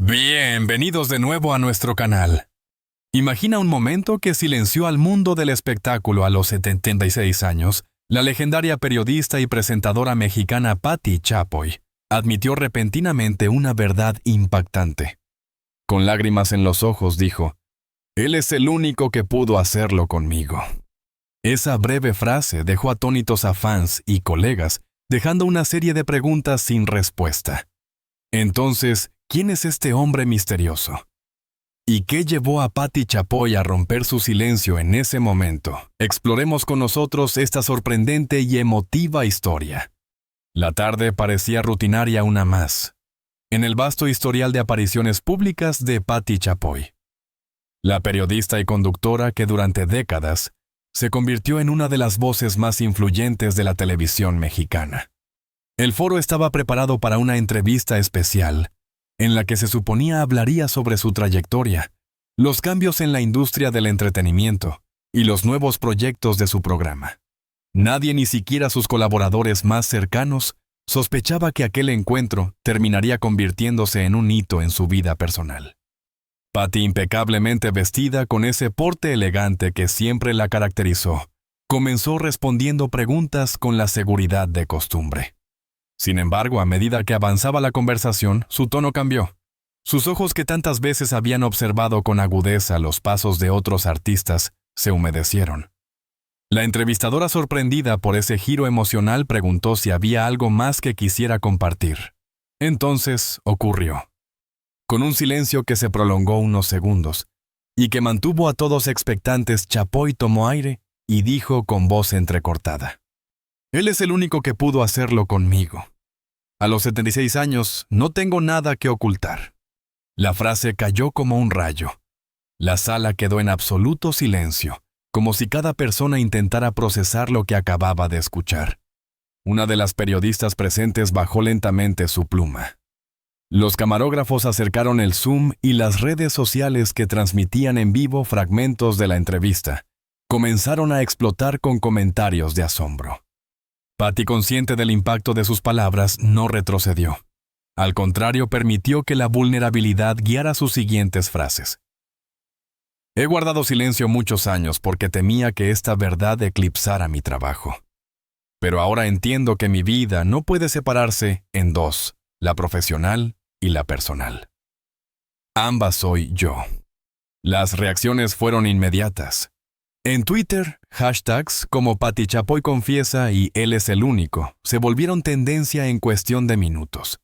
Bienvenidos de nuevo a nuestro canal. Imagina un momento que silenció al mundo del espectáculo a los 76 años. La legendaria periodista y presentadora mexicana Patti Chapoy admitió repentinamente una verdad impactante. Con lágrimas en los ojos dijo: «Él es el único que pudo hacerlo conmigo». Esa breve frase dejó atónitos a fans y colegas, dejando una serie de preguntas sin respuesta. Entonces, ¿quién es este hombre misterioso? ¿Y qué llevó a Patti Chapoy a romper su silencio en ese momento? Exploremos con nosotros esta sorprendente y emotiva historia. La tarde parecía rutinaria una más, en el vasto historial de apariciones públicas de Patti Chapoy. La periodista y conductora que durante décadas se convirtió en una de las voces más influyentes de la televisión mexicana. El foro estaba preparado para una entrevista especial, en la que se suponía hablaría sobre su trayectoria, los cambios en la industria del entretenimiento y los nuevos proyectos de su programa. Nadie, ni siquiera sus colaboradores más cercanos, sospechaba que aquel encuentro terminaría convirtiéndose en un hito en su vida personal. Patti, impecablemente vestida con ese porte elegante que siempre la caracterizó, comenzó respondiendo preguntas con la seguridad de costumbre. Sin embargo, a medida que avanzaba la conversación, su tono cambió. Sus ojos, que tantas veces habían observado con agudeza los pasos de otros artistas, se humedecieron. La entrevistadora, sorprendida por ese giro emocional, preguntó si había algo más que quisiera compartir. Entonces ocurrió. Con un silencio que se prolongó unos segundos y que mantuvo a todos expectantes, Chapoy tomó aire y dijo con voz entrecortada: «Él es el único que pudo hacerlo conmigo. A los 76 años no tengo nada que ocultar». La frase cayó como un rayo. La sala quedó en absoluto silencio, como si cada persona intentara procesar lo que acababa de escuchar. Una de las periodistas presentes bajó lentamente su pluma. Los camarógrafos acercaron el zoom y las redes sociales que transmitían en vivo fragmentos de la entrevista comenzaron a explotar con comentarios de asombro. Patti, consciente del impacto de sus palabras, no retrocedió. Al contrario, permitió que la vulnerabilidad guiara sus siguientes frases. «He guardado silencio muchos años porque temía que esta verdad eclipsara mi trabajo. Pero ahora entiendo que mi vida no puede separarse en dos, la profesional y la personal. Ambas soy yo». Las reacciones fueron inmediatas. En Twitter, hashtags como Patti Chapoy confiesa y Él es el único se volvieron tendencia en cuestión de minutos.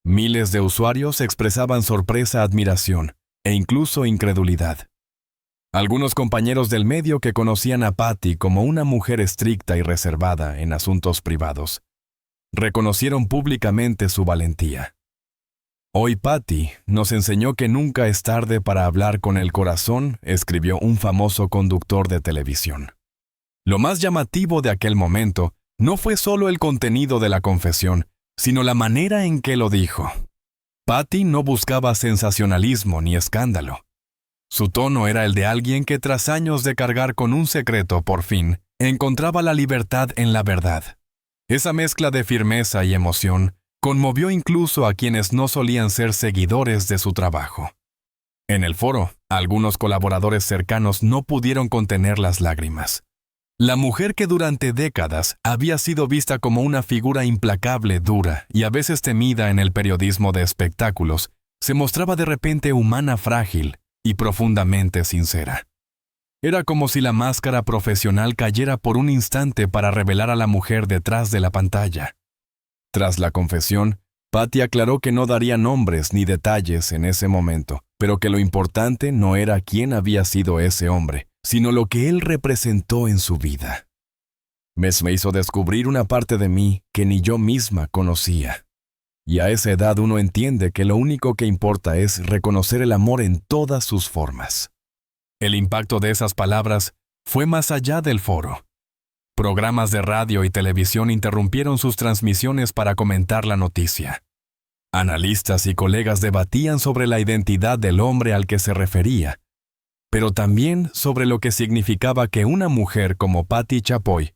Miles de usuarios expresaban sorpresa, admiración e incluso incredulidad. Algunos compañeros del medio, que conocían a Patti como una mujer estricta y reservada en asuntos privados, reconocieron públicamente su valentía. «Hoy Patti nos enseñó que nunca es tarde para hablar con el corazón», escribió un famoso conductor de televisión. Lo más llamativo de aquel momento no fue solo el contenido de la confesión, sino la manera en que lo dijo. Patti no buscaba sensacionalismo ni escándalo. Su tono era el de alguien que, tras años de cargar con un secreto, por fin encontraba la libertad en la verdad. Esa mezcla de firmeza y emoción conmovió incluso a quienes no solían ser seguidores de su trabajo. En el foro, algunos colaboradores cercanos no pudieron contener las lágrimas. La mujer, que durante décadas había sido vista como una figura implacable, dura y a veces temida en el periodismo de espectáculos, se mostraba de repente humana, frágil y profundamente sincera. Era como si la máscara profesional cayera por un instante para revelar a la mujer detrás de la pantalla. Tras la confesión, Patti aclaró que no daría nombres ni detalles en ese momento, pero que lo importante no era quién había sido ese hombre, sino lo que él representó en su vida. Me hizo descubrir una parte de mí que ni yo misma conocía. Y a esa edad uno entiende que lo único que importa es reconocer el amor en todas sus formas». El impacto de esas palabras fue más allá del foro. Programas de radio y televisión interrumpieron sus transmisiones para comentar la noticia. Analistas y colegas debatían sobre la identidad del hombre al que se refería, pero también sobre lo que significaba que una mujer como Patti Chapoy,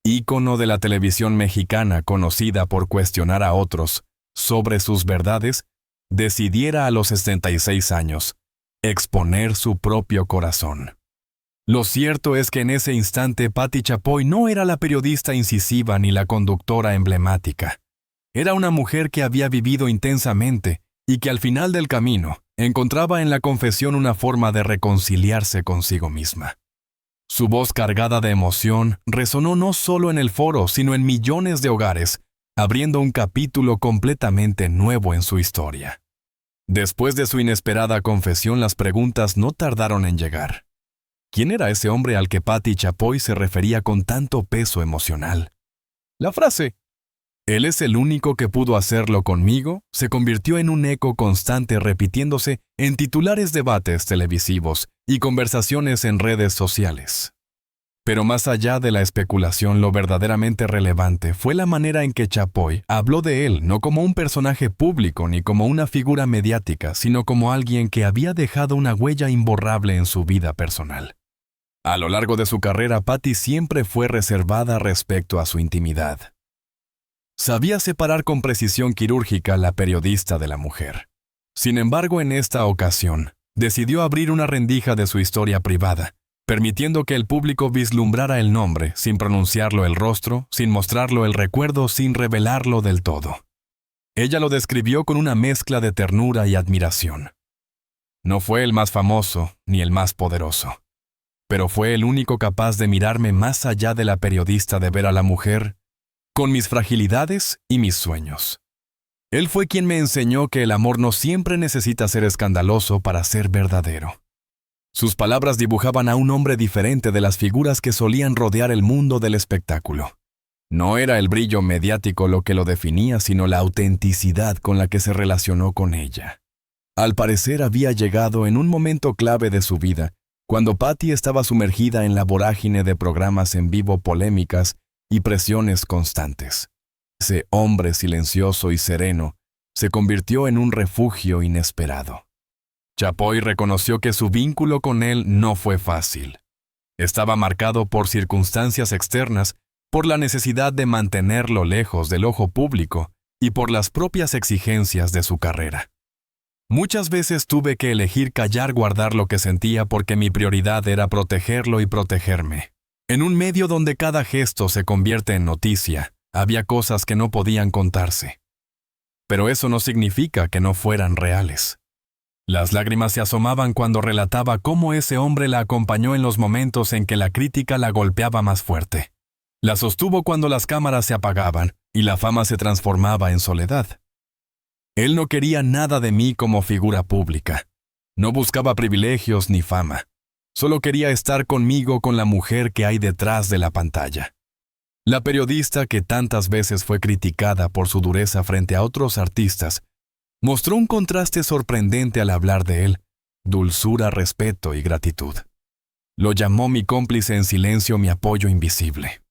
ícono de la televisión mexicana conocida por cuestionar a otros sobre sus verdades, decidiera a los 76 años exponer su propio corazón. Lo cierto es que en ese instante Patti Chapoy no era la periodista incisiva ni la conductora emblemática. Era una mujer que había vivido intensamente y que al final del camino encontraba en la confesión una forma de reconciliarse consigo misma. Su voz cargada de emoción resonó no solo en el foro, sino en millones de hogares, abriendo un capítulo completamente nuevo en su historia. Después de su inesperada confesión, las preguntas no tardaron en llegar. ¿Quién era ese hombre al que Patti Chapoy se refería con tanto peso emocional? La frase, «Él es el único que pudo hacerlo conmigo», se convirtió en un eco constante repitiéndose en titulares debates televisivos y conversaciones en redes sociales. Pero más allá de la especulación, lo verdaderamente relevante fue la manera en que Chapoy habló de él, no como un personaje público ni como una figura mediática, sino como alguien que había dejado una huella imborrable en su vida personal. A lo largo de su carrera, Patti siempre fue reservada respecto a su intimidad. Sabía separar con precisión quirúrgica la periodista de la mujer. Sin embargo, en esta ocasión, decidió abrir una rendija de su historia privada, permitiendo que el público vislumbrara el nombre, sin pronunciarlo el rostro, sin mostrarlo el recuerdo, sin revelarlo del todo. Ella lo describió con una mezcla de ternura y admiración. No fue el más famoso ni el más poderoso, pero fue el único capaz de mirarme más allá de la periodista, de ver a la mujer con mis fragilidades y mis sueños. Él fue quien me enseñó que el amor no siempre necesita ser escandaloso para ser verdadero. Sus palabras dibujaban a un hombre diferente de las figuras que solían rodear el mundo del espectáculo. No era el brillo mediático lo que lo definía, sino la autenticidad con la que se relacionó con ella. Al parecer había llegado en un momento clave de su vida, cuando Patti estaba sumergida en la vorágine de programas en vivo, polémicas y presiones constantes. Ese hombre silencioso y sereno se convirtió en un refugio inesperado. Chapoy reconoció que su vínculo con él no fue fácil. Estaba marcado por circunstancias externas, por la necesidad de mantenerlo lejos del ojo público y por las propias exigencias de su carrera. Muchas veces tuve que elegir callar, guardar lo que sentía, porque mi prioridad era protegerlo y protegerme. En un medio donde cada gesto se convierte en noticia, había cosas que no podían contarse. Pero eso no significa que no fueran reales. Las lágrimas se asomaban cuando relataba cómo ese hombre la acompañó en los momentos en que la crítica la golpeaba más fuerte. La sostuvo cuando las cámaras se apagaban y la fama se transformaba en soledad. Él no quería nada de mí como figura pública. No buscaba privilegios ni fama. Solo quería estar conmigo, con la mujer que hay detrás de la pantalla. La periodista, que tantas veces fue criticada por su dureza frente a otros artistas, mostró un contraste sorprendente al hablar de él: dulzura, respeto y gratitud. Lo llamó mi cómplice en silencio, mi apoyo invisible.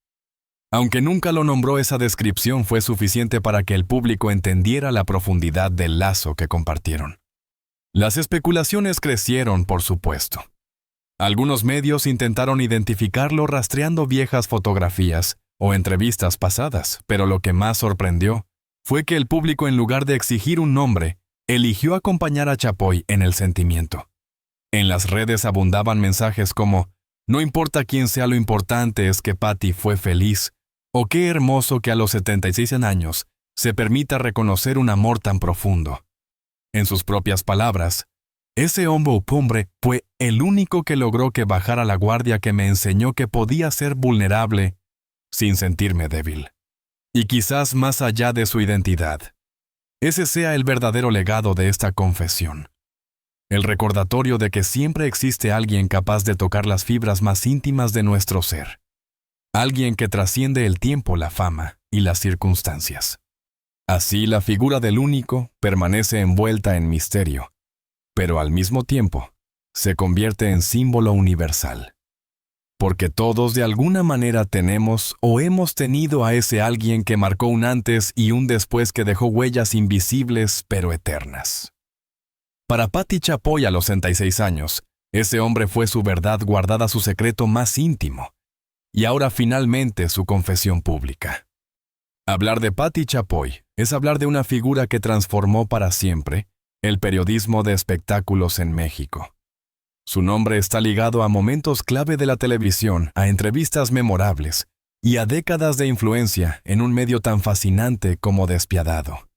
Aunque nunca lo nombró, esa descripción fue suficiente para que el público entendiera la profundidad del lazo que compartieron. Las especulaciones crecieron, por supuesto. Algunos medios intentaron identificarlo rastreando viejas fotografías o entrevistas pasadas, pero lo que más sorprendió fue que el público, en lugar de exigir un nombre, eligió acompañar a Chapoy en el sentimiento. En las redes abundaban mensajes como: «No importa quién sea, lo importante es que Patti fue feliz», o «Qué hermoso que a los 76 años se permita reconocer un amor tan profundo». En sus propias palabras, ese hombre fue el único que logró que bajara la guardia, que me enseñó que podía ser vulnerable sin sentirme débil. Y quizás más allá de su identidad, ese sea el verdadero legado de esta confesión. El recordatorio de que siempre existe alguien capaz de tocar las fibras más íntimas de nuestro ser. Alguien que trasciende el tiempo, la fama y las circunstancias. Así, la figura del único permanece envuelta en misterio, pero al mismo tiempo se convierte en símbolo universal. Porque todos de alguna manera tenemos o hemos tenido a ese alguien que marcó un antes y un después, que dejó huellas invisibles pero eternas. Para Patti Chapoy, a los 66 años, ese hombre fue su verdad guardada, su secreto más íntimo, y ahora finalmente su confesión pública. Hablar de Patti Chapoy es hablar de una figura que transformó para siempre el periodismo de espectáculos en México. Su nombre está ligado a momentos clave de la televisión, a entrevistas memorables y a décadas de influencia en un medio tan fascinante como despiadado.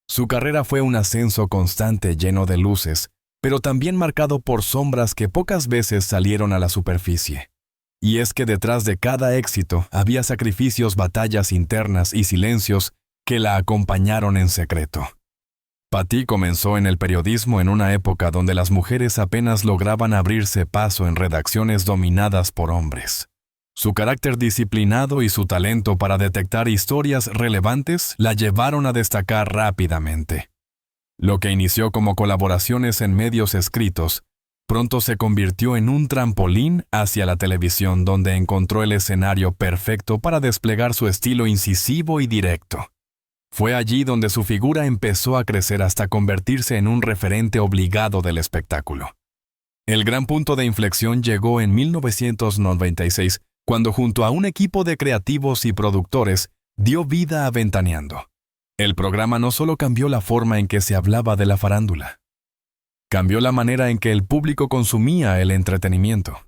Su carrera fue un ascenso constante lleno de luces, pero también marcado por sombras que pocas veces salieron a la superficie. Y es que detrás de cada éxito había sacrificios, batallas internas y silencios que la acompañaron en secreto. Patti comenzó en el periodismo en una época donde las mujeres apenas lograban abrirse paso en redacciones dominadas por hombres. Su carácter disciplinado y su talento para detectar historias relevantes la llevaron a destacar rápidamente. Lo que inició como colaboraciones en medios escritos, pronto se convirtió en un trampolín hacia la televisión donde encontró el escenario perfecto para desplegar su estilo incisivo y directo. Fue allí donde su figura empezó a crecer hasta convertirse en un referente obligado del espectáculo. El gran punto de inflexión llegó en 1996, cuando junto a un equipo de creativos y productores dio vida a Ventaneando. El programa no solo cambió la forma en que se hablaba de la farándula, cambió la manera en que el público consumía el entretenimiento.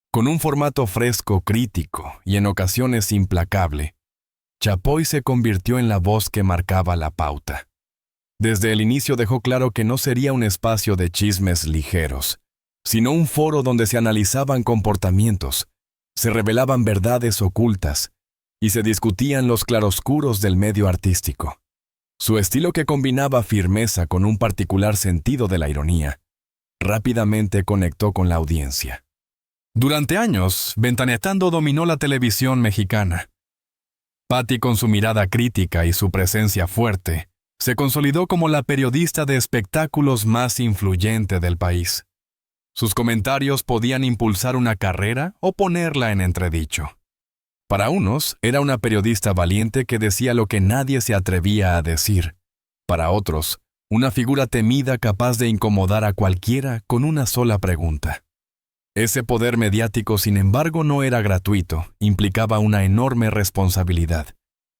Con un formato fresco, crítico y en ocasiones implacable, Chapoy se convirtió en la voz que marcaba la pauta. Desde el inicio dejó claro que no sería un espacio de chismes ligeros, sino un foro donde se analizaban comportamientos, se revelaban verdades ocultas y se discutían los claroscuros del medio artístico. Su estilo, que combinaba firmeza con un particular sentido de la ironía, rápidamente conectó con la audiencia. Durante años, Ventaneando dominó la televisión mexicana. Patti, con su mirada crítica y su presencia fuerte, se consolidó como la periodista de espectáculos más influyente del país. Sus comentarios podían impulsar una carrera o ponerla en entredicho. Para unos, era una periodista valiente que decía lo que nadie se atrevía a decir. Para otros, una figura temida capaz de incomodar a cualquiera con una sola pregunta. Ese poder mediático, sin embargo, no era gratuito, implicaba una enorme responsabilidad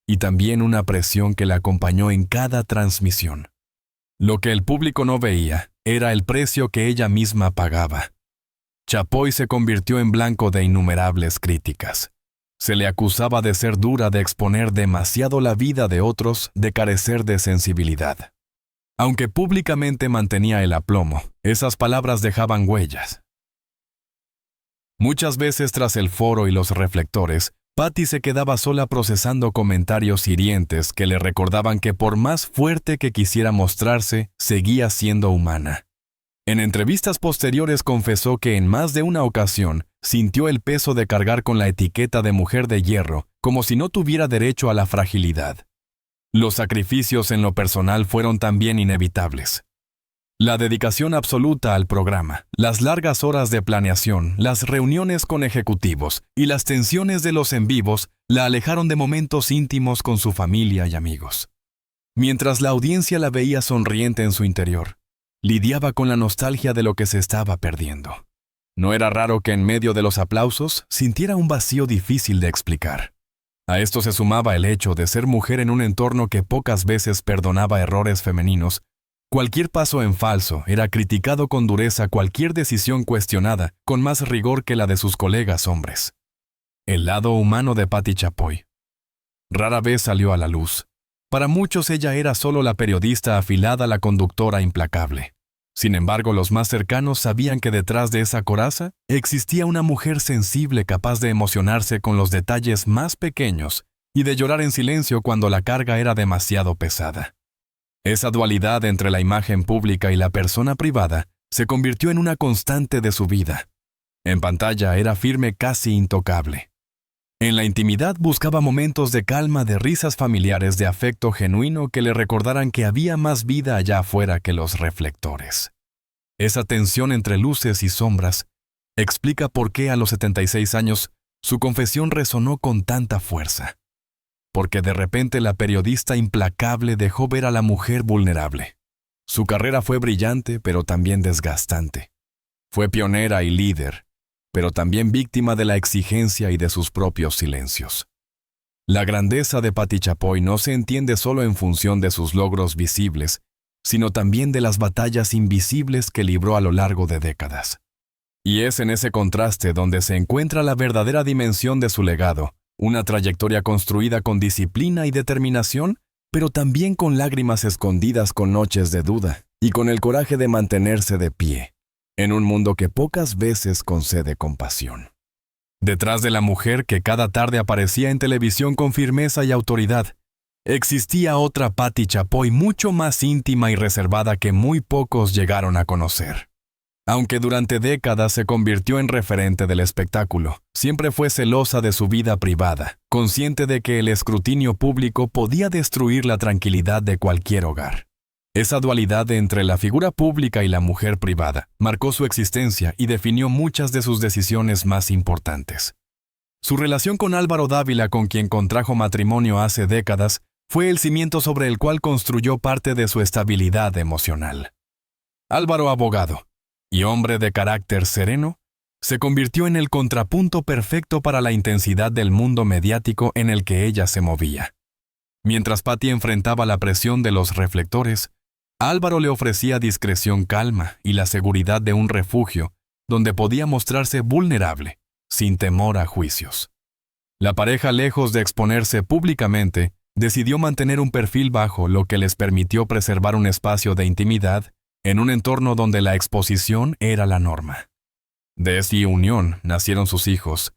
y también una presión que la acompañó en cada transmisión. Lo que el público no veía era el precio que ella misma pagaba. Chapoy se convirtió en blanco de innumerables críticas. Se le acusaba de ser dura, de exponer demasiado la vida de otros, de carecer de sensibilidad. Aunque públicamente mantenía el aplomo, esas palabras dejaban huellas. Muchas veces tras el foro y los reflectores, Patti se quedaba sola procesando comentarios hirientes que le recordaban que por más fuerte que quisiera mostrarse, seguía siendo humana. En entrevistas posteriores confesó que en más de una ocasión sintió el peso de cargar con la etiqueta de mujer de hierro, como si no tuviera derecho a la fragilidad. Los sacrificios en lo personal fueron también inevitables. La dedicación absoluta al programa, las largas horas de planeación, las reuniones con ejecutivos y las tensiones de los en vivos la alejaron de momentos íntimos con su familia y amigos. Mientras la audiencia la veía sonriente en su interior, lidiaba con la nostalgia de lo que se estaba perdiendo. No era raro que en medio de los aplausos sintiera un vacío difícil de explicar. A esto se sumaba el hecho de ser mujer en un entorno que pocas veces perdonaba errores femeninos. Cualquier paso en falso era criticado con dureza, cualquier decisión cuestionada con más rigor que la de sus colegas hombres. El lado humano de Patti Chapoy rara vez salió a la luz. Para muchos ella era solo la periodista afilada, la conductora implacable. Sin embargo, los más cercanos sabían que detrás de esa coraza existía una mujer sensible, capaz de emocionarse con los detalles más pequeños y de llorar en silencio cuando la carga era demasiado pesada. Esa dualidad entre la imagen pública y la persona privada se convirtió en una constante de su vida. En pantalla era firme, casi intocable. En la intimidad buscaba momentos de calma, de risas familiares, de afecto genuino que le recordaran que había más vida allá afuera que los reflectores. Esa tensión entre luces y sombras explica por qué a los 76 años su confesión resonó con tanta fuerza. Porque de repente la periodista implacable dejó ver a la mujer vulnerable. Su carrera fue brillante, pero también desgastante. Fue pionera y líder, pero también víctima de la exigencia y de sus propios silencios. La grandeza de Patti Chapoy no se entiende solo en función de sus logros visibles, sino también de las batallas invisibles que libró a lo largo de décadas. Y es en ese contraste donde se encuentra la verdadera dimensión de su legado, una trayectoria construida con disciplina y determinación, pero también con lágrimas escondidas con noches de duda, y con el coraje de mantenerse de pie, en un mundo que pocas veces concede compasión. Detrás de la mujer que cada tarde aparecía en televisión con firmeza y autoridad, existía otra Patti Chapoy mucho más íntima y reservada que muy pocos llegaron a conocer. Aunque durante décadas se convirtió en referente del espectáculo, siempre fue celosa de su vida privada, consciente de que el escrutinio público podía destruir la tranquilidad de cualquier hogar. Esa dualidad entre la figura pública y la mujer privada marcó su existencia y definió muchas de sus decisiones más importantes. Su relación con Álvaro Dávila, con quien contrajo matrimonio hace décadas, fue el cimiento sobre el cual construyó parte de su estabilidad emocional. Álvaro, abogado y hombre de carácter sereno, se convirtió en el contrapunto perfecto para la intensidad del mundo mediático en el que ella se movía. Mientras Patti enfrentaba la presión de los reflectores, Álvaro le ofrecía discreción, calma y la seguridad de un refugio donde podía mostrarse vulnerable, sin temor a juicios. La pareja, lejos de exponerse públicamente, decidió mantener un perfil bajo, lo que les permitió preservar un espacio de intimidad en un entorno donde la exposición era la norma. De esta unión nacieron sus hijos,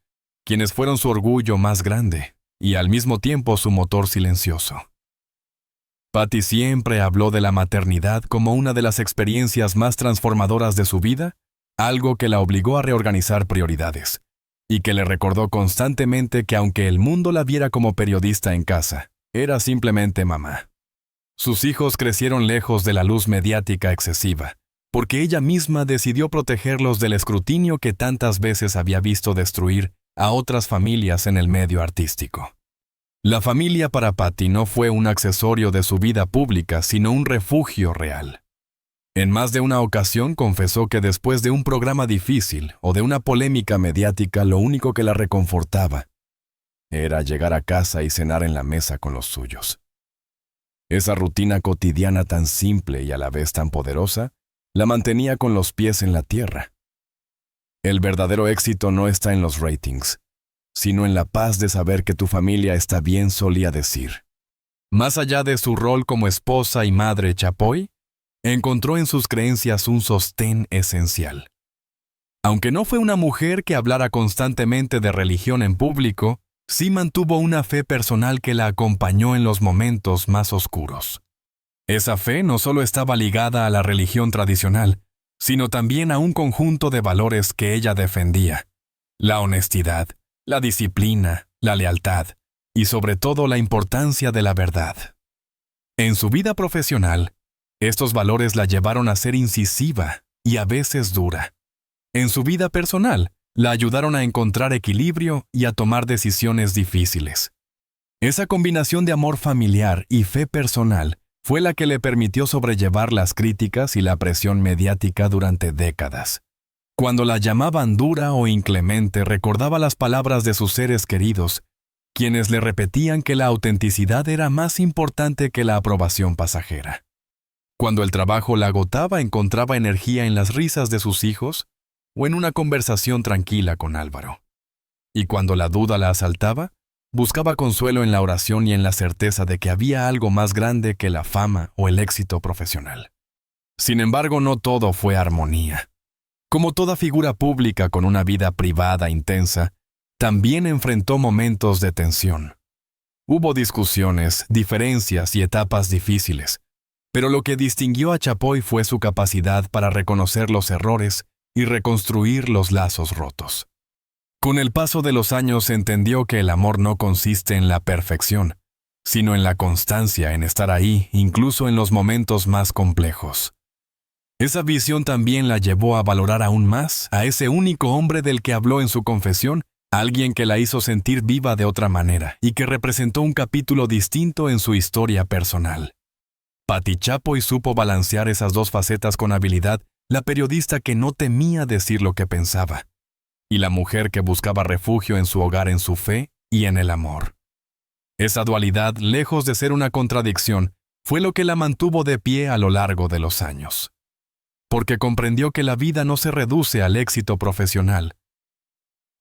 quienes fueron su orgullo más grande y al mismo tiempo su motor silencioso. Patti siempre habló de la maternidad como una de las experiencias más transformadoras de su vida, algo que la obligó a reorganizar prioridades, y que le recordó constantemente que aunque el mundo la viera como periodista en casa, era simplemente mamá. Sus hijos crecieron lejos de la luz mediática excesiva, porque ella misma decidió protegerlos del escrutinio que tantas veces había visto destruir a otras familias en el medio artístico. La familia para Patti no fue un accesorio de su vida pública, sino un refugio real. En más de una ocasión confesó que después de un programa difícil o de una polémica mediática, lo único que la reconfortaba era llegar a casa y cenar en la mesa con los suyos. Esa rutina cotidiana tan simple y a la vez tan poderosa, la mantenía con los pies en la tierra. El verdadero éxito no está en los ratings, sino en la paz de saber que tu familia está bien, solía decir. Más allá de su rol como esposa y madre Chapoy, encontró en sus creencias un sostén esencial. Aunque no fue una mujer que hablara constantemente de religión en público, sí mantuvo una fe personal que la acompañó en los momentos más oscuros. Esa fe no solo estaba ligada a la religión tradicional, sino también a un conjunto de valores que ella defendía: la honestidad, la disciplina, la lealtad y sobre todo la importancia de la verdad. En su vida profesional, estos valores la llevaron a ser incisiva y a veces dura. En su vida personal, la ayudaron a encontrar equilibrio y a tomar decisiones difíciles. Esa combinación de amor familiar y fe personal fue la que le permitió sobrellevar las críticas y la presión mediática durante décadas. Cuando la llamaban dura o inclemente, recordaba las palabras de sus seres queridos, quienes le repetían que la autenticidad era más importante que la aprobación pasajera. Cuando el trabajo la agotaba, encontraba energía en las risas de sus hijos o en una conversación tranquila con Álvaro. Y cuando la duda la asaltaba, buscaba consuelo en la oración y en la certeza de que había algo más grande que la fama o el éxito profesional. Sin embargo, no todo fue armonía. Como toda figura pública con una vida privada intensa, también enfrentó momentos de tensión. Hubo discusiones, diferencias y etapas difíciles, pero lo que distinguió a Chapoy fue su capacidad para reconocer los errores y reconstruir los lazos rotos. Con el paso de los años entendió que el amor no consiste en la perfección, sino en la constancia, en estar ahí, incluso en los momentos más complejos. Esa visión también la llevó a valorar aún más a ese único hombre del que habló en su confesión, alguien que la hizo sentir viva de otra manera y que representó un capítulo distinto en su historia personal. Patti Chapoy supo balancear esas dos facetas con habilidad, la periodista que no temía decir lo que pensaba, y la mujer que buscaba refugio en su hogar, en su fe y en el amor. Esa dualidad, lejos de ser una contradicción, fue lo que la mantuvo de pie a lo largo de los años. Porque comprendió que la vida no se reduce al éxito profesional,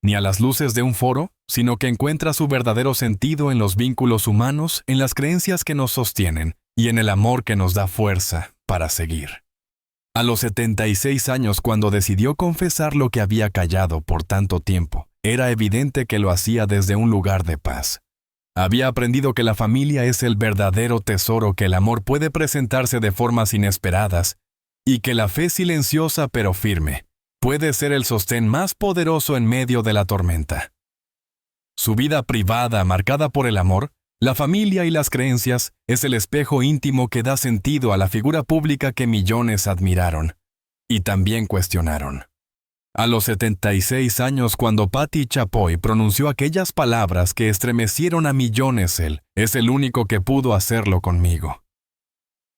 ni a las luces de un foro, sino que encuentra su verdadero sentido en los vínculos humanos, en las creencias que nos sostienen y en el amor que nos da fuerza para seguir. A los 76 años, cuando decidió confesar lo que había callado por tanto tiempo, era evidente que lo hacía desde un lugar de paz. Había aprendido que la familia es el verdadero tesoro, que el amor puede presentarse de formas inesperadas y que la fe silenciosa pero firme puede ser el sostén más poderoso en medio de la tormenta. Su vida privada, marcada por el amor, la familia y las creencias, es el espejo íntimo que da sentido a la figura pública que millones admiraron y también cuestionaron. A los 76 años, cuando Patti Chapoy pronunció aquellas palabras que estremecieron a millones, él es el único que pudo hacerlo conmigo.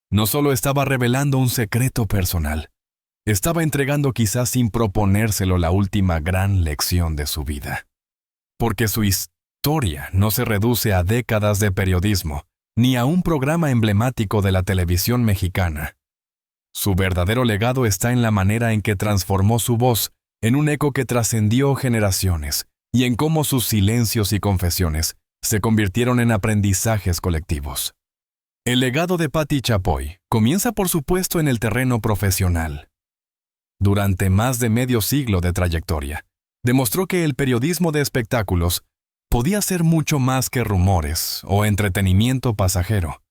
No solo estaba revelando un secreto personal, estaba entregando quizás sin proponérselo la última gran lección de su vida. Porque su historia no se reduce a décadas de periodismo, ni a un programa emblemático de la televisión mexicana. Su verdadero legado está en la manera en que transformó su voz en un eco que trascendió generaciones, y en cómo sus silencios y confesiones se convirtieron en aprendizajes colectivos. El legado de Patti Chapoy comienza, por supuesto, en el terreno profesional. Durante más de medio siglo de trayectoria, demostró que el periodismo de espectáculos podía ser mucho más que rumores o entretenimiento pasajero.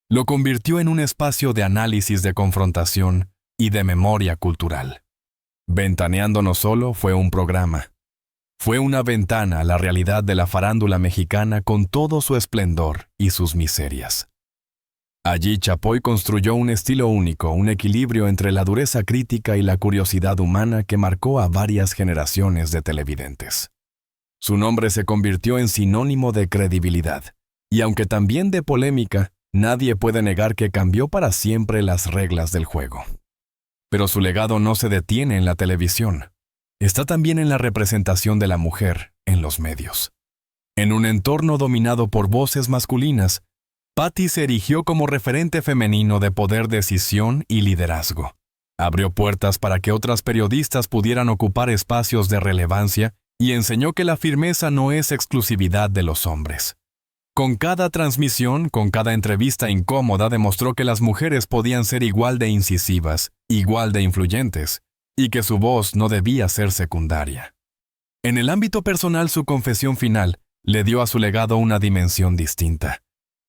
Lo convirtió en un espacio de análisis, de confrontación y de memoria cultural. Ventaneando no solo fue un programa, fue una ventana a la realidad de la farándula mexicana con todo su esplendor y sus miserias. Allí Chapoy construyó un estilo único, un equilibrio entre la dureza crítica y la curiosidad humana que marcó a varias generaciones de televidentes. Su nombre se convirtió en sinónimo de credibilidad, y aunque también de polémica, nadie puede negar que cambió para siempre las reglas del juego. Pero su legado no se detiene en la televisión. Está también en la representación de la mujer en los medios. En un entorno dominado por voces masculinas, Patti se erigió como referente femenino de poder, decisión y liderazgo. Abrió puertas para que otras periodistas pudieran ocupar espacios de relevancia y enseñó que la firmeza no es exclusividad de los hombres. Con cada transmisión, con cada entrevista incómoda, demostró que las mujeres podían ser igual de incisivas, igual de influyentes, y que su voz no debía ser secundaria. En el ámbito personal, su confesión final le dio a su legado una dimensión distinta.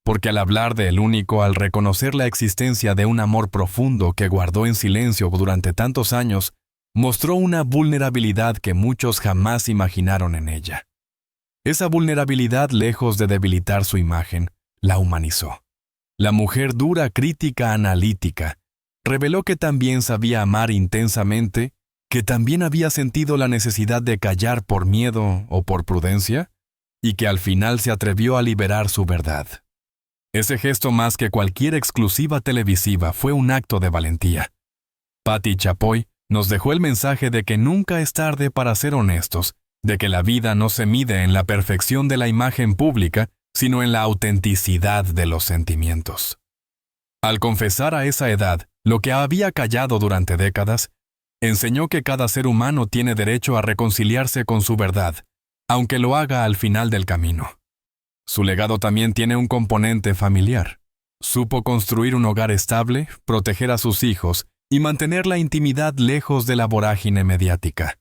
Porque al hablar de el único, al reconocer la existencia de un amor profundo que guardó en silencio durante tantos años, mostró una vulnerabilidad que muchos jamás imaginaron en ella. Esa vulnerabilidad, lejos de debilitar su imagen, la humanizó. La mujer dura, crítica, analítica, reveló que también sabía amar intensamente, que también había sentido la necesidad de callar por miedo o por prudencia, y que al final se atrevió a liberar su verdad. Ese gesto, más que cualquier exclusiva televisiva, fue un acto de valentía. Patti Chapoy nos dejó el mensaje de que nunca es tarde para ser honestos, de que la vida no se mide en la perfección de la imagen pública, sino en la autenticidad de los sentimientos. Al confesar a esa edad lo que había callado durante décadas, enseñó que cada ser humano tiene derecho a reconciliarse con su verdad, aunque lo haga al final del camino. Su legado también tiene un componente familiar. Supo construir un hogar estable, proteger a sus hijos y mantener la intimidad lejos de la vorágine mediática.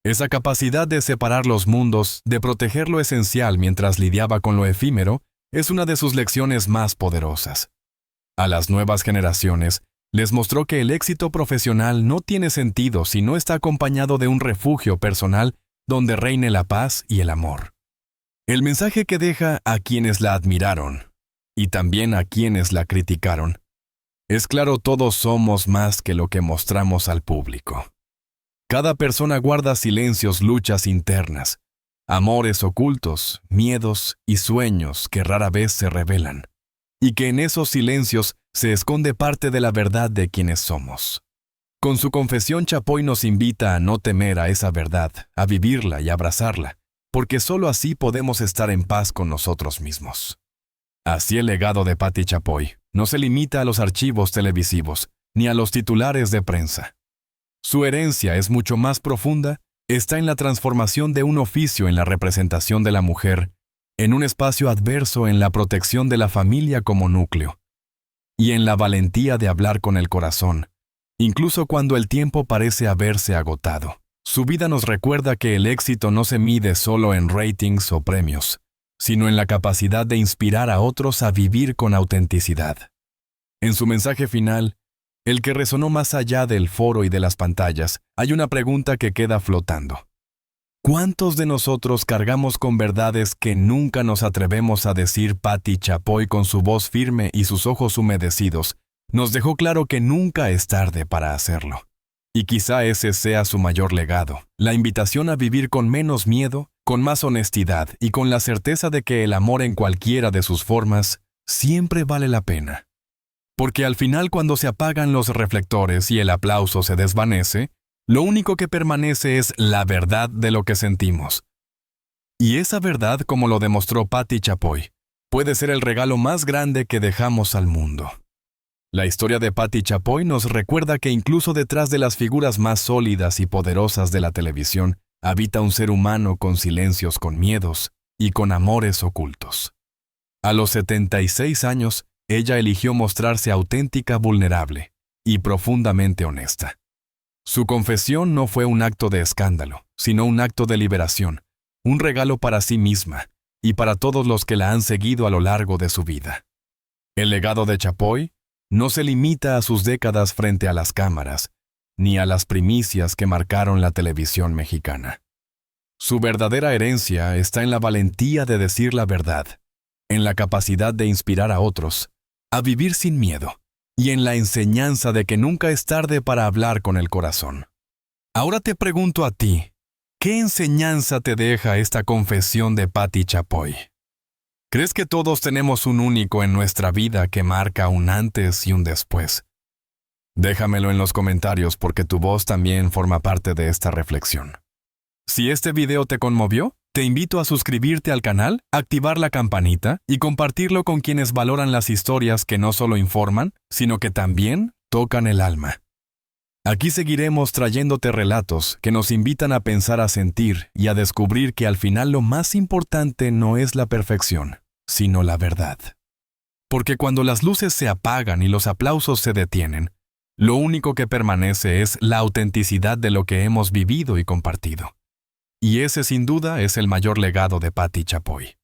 Esa capacidad de separar los mundos, de proteger lo esencial mientras lidiaba con lo efímero, es una de sus lecciones más poderosas. A las nuevas generaciones, les mostró que el éxito profesional no tiene sentido si no está acompañado de un refugio personal donde reine la paz y el amor. El mensaje que deja a quienes la admiraron, y también a quienes la criticaron, es claro: todos somos más que lo que mostramos al público. Cada persona guarda silencios, luchas internas, amores ocultos, miedos y sueños que rara vez se revelan, y que en esos silencios se esconde parte de la verdad de quienes somos. Con su confesión, Chapoy nos invita a no temer a esa verdad, a vivirla y abrazarla, porque solo así podemos estar en paz con nosotros mismos. Así el legado de Patti Chapoy no se limita a los archivos televisivos, ni a los titulares de prensa. Su herencia es mucho más profunda, está en la transformación de un oficio en la representación de la mujer, en un espacio adverso en la protección de la familia como núcleo, y en la valentía de hablar con el corazón, incluso cuando el tiempo parece haberse agotado. Su vida nos recuerda que el éxito no se mide solo en ratings o premios, sino en la capacidad de inspirar a otros a vivir con autenticidad. En su mensaje final, el que resonó más allá del foro y de las pantallas, hay una pregunta que queda flotando. ¿Cuántos de nosotros cargamos con verdades que nunca nos atrevemos a decir? Patti Chapoy, con su voz firme y sus ojos humedecidos, nos dejó claro que nunca es tarde para hacerlo. Y quizá ese sea su mayor legado, la invitación a vivir con menos miedo, con más honestidad y con la certeza de que el amor en cualquiera de sus formas siempre vale la pena. Porque al final, cuando se apagan los reflectores y el aplauso se desvanece, lo único que permanece es la verdad de lo que sentimos. Y esa verdad, como lo demostró Patti Chapoy, puede ser el regalo más grande que dejamos al mundo. La historia de Patti Chapoy nos recuerda que incluso detrás de las figuras más sólidas y poderosas de la televisión, habita un ser humano con silencios, con miedos y con amores ocultos. A los 76 años, ella eligió mostrarse auténtica, vulnerable y profundamente honesta. Su confesión no fue un acto de escándalo, sino un acto de liberación, un regalo para sí misma y para todos los que la han seguido a lo largo de su vida. El legado de Chapoy no se limita a sus décadas frente a las cámaras, ni a las primicias que marcaron la televisión mexicana. Su verdadera herencia está en la valentía de decir la verdad, en la capacidad de inspirar a otros a vivir sin miedo, y en la enseñanza de que nunca es tarde para hablar con el corazón. Ahora te pregunto a ti, ¿qué enseñanza te deja esta confesión de Patti Chapoy? ¿Crees que todos tenemos un único en nuestra vida que marca un antes y un después? Déjamelo en los comentarios porque tu voz también forma parte de esta reflexión. Si este video te conmovió, te invito a suscribirte al canal, activar la campanita y compartirlo con quienes valoran las historias que no solo informan, sino que también tocan el alma. Aquí seguiremos trayéndote relatos que nos invitan a pensar, a sentir y a descubrir que al final lo más importante no es la perfección, sino la verdad. Porque cuando las luces se apagan y los aplausos se detienen, lo único que permanece es la autenticidad de lo que hemos vivido y compartido. Y ese sin duda es el mayor legado de Patti Chapoy.